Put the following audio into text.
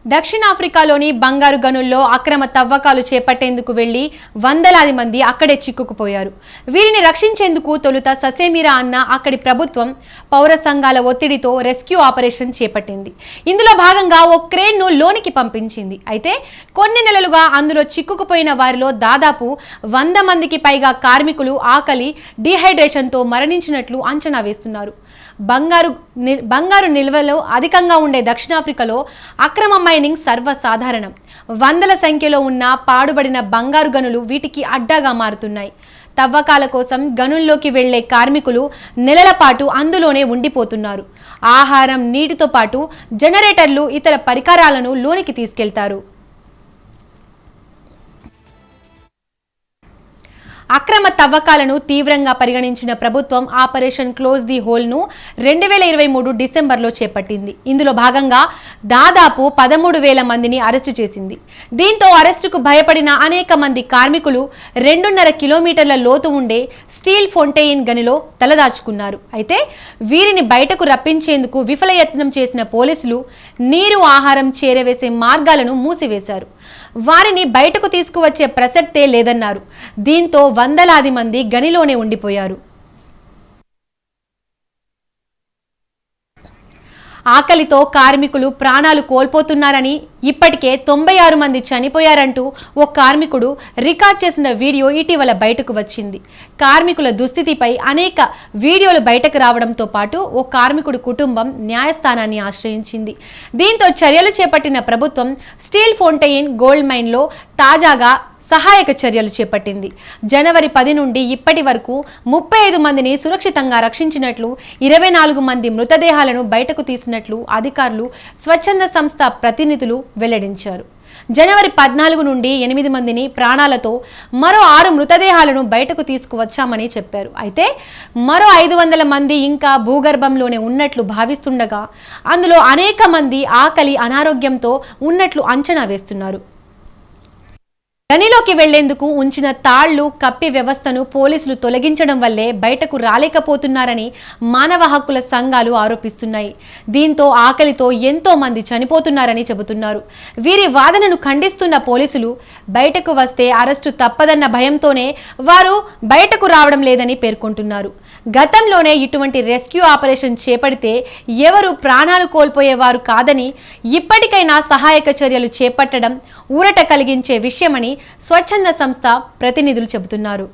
దక్షిణాఫ్రికాలోని బంగారు గనుల్లో అక్రమ తవ్వకాలు చేపట్టేందుకు వెళ్లి వందలాది మంది అక్కడే చిక్కుకుపోయారు. వీరిని రక్షించేందుకు తొలుత ససేమిరా అన్న అక్కడి ప్రభుత్వం పౌర సంఘాల ఒత్తిడితో రెస్క్యూ ఆపరేషన్ చేపట్టింది. ఇందులో భాగంగా ఓ క్రేన్ను లోనికి పంపించింది. అయితే కొన్ని నెలలుగా అందులో చిక్కుకుపోయిన వారిలో దాదాపు 100 మందికి పైగా కార్మికులు ఆకలి, డీహైడ్రేషన్తో మరణించినట్లు అంచనా వేస్తున్నారు. బంగారు నిల్వలు అధికంగా ఉండే దక్షిణాఫ్రికాలో అక్రమ మైనింగ్ సర్వసాధారణం. వందల సంఖ్యలో ఉన్న పాడుబడిన బంగారు గనులు వీటికి అడ్డాగా మారుతున్నాయి. తవ్వకాల కోసం గనుల్లోకి వెళ్లే కార్మికులు నెలల పాటు అందులోనే ఉండిపోతున్నారు. ఆహారం, నీటితో పాటు జనరేటర్లు, ఇతర పరికరాలను లోనికి తీసుకెళ్తారు. అక్రమ తవ్వకాలను తీవ్రంగా పరిగణించిన ప్రభుత్వం ఆపరేషన్ క్లోజ్ ది హోల్ను 2023 డిసెంబర్లో చేపట్టింది. ఇందులో భాగంగా దాదాపు 13,000 మందిని అరెస్టు చేసింది. దీంతో అరెస్టుకు భయపడిన అనేక మంది కార్మికులు 2.5 కిలోమీటర్ల లోతు ఉండే స్టీల్ ఫౌంటైన్ గనిలో తలదాచుకున్నారు. అయితే వీరిని బయటకు రప్పించేందుకు విఫలయత్నం చేసిన పోలీసులు నీరు, ఆహారం చేరవేసే మార్గాలను మూసివేశారు. వారిని బయటకు తీసుకువచ్చే ప్రసక్తే లేదన్నారు. దీంతో వందలాది మంది గనిలోనే ఉండిపోయారు. ఆకలితో కార్మికులు ప్రాణాలు కోల్పోతున్నారని, ఇప్పటికే 96 మంది చనిపోయారంటూ ఓ కార్మికుడు రికార్డ్ చేసిన వీడియో ఇటీవల బయటకు వచ్చింది. కార్మికుల దుస్థితిపై అనేక వీడియోలు బయటకు రావడంతో పాటు ఓ కార్మికుడి కుటుంబం న్యాయస్థానాన్ని ఆశ్రయించింది. దీంతో చర్యలు చేపట్టిన ప్రభుత్వం స్టీల్ ఫౌంటైన్ గోల్డ్ మైన్లో తాజాగా సహాయక చర్యలు చేపట్టింది. జనవరి 10 నుండి ఇప్పటి వరకు 35 మందిని సురక్షితంగా రక్షించినట్లు, 24 మంది మృతదేహాలను బయటకు తీసినట్లు అధికారులు, స్వచ్ఛంద సంస్థ ప్రతినిధులు వెల్లడించారు. జనవరి 14 నుండి 8 మందిని ప్రాణాలతో, మరో 6 మృతదేహాలను బయటకు తీసుకువచ్చామని చెప్పారు. అయితే మరో 500 మంది ఇంకా భూగర్భంలోనే ఉన్నట్లు భావిస్తుండగా అందులో అనేక మంది ఆకలి, అనారోగ్యంతో ఉన్నట్లు అంచనా వేస్తున్నారు. గనిలోకి వెళ్లేందుకు ఉంచిన తాళ్లు, కప్పి వ్యవస్థను పోలీసులు తొలగించడం వల్లే బయటకు రాలేకపోతున్నారని మానవ హక్కుల సంఘాలు ఆరోపిస్తున్నాయి. దీంతో ఆకలితో ఎంతో మంది చనిపోతున్నారని చెబుతున్నారు. వీరి వాదనను ఖండిస్తున్న పోలీసులు బయటకు వస్తే అరెస్టు తప్పదన్న భయంతోనే వారు బయటకు రావడం లేదని పేర్కొంటున్నారు. గతంలోనే ఇటువంటి రెస్క్యూ ఆపరేషన్ చేపడితే ఎవరు ప్రాణాలు కోల్పోయేవారు కాదని, ఇప్పటికైనా సహాయక చర్యలు చేపట్టడం ఊరట కలిగించే విషయమని స్వచ్ఛంద సంస్థ ప్రతినిధులు చెబుతున్నారు.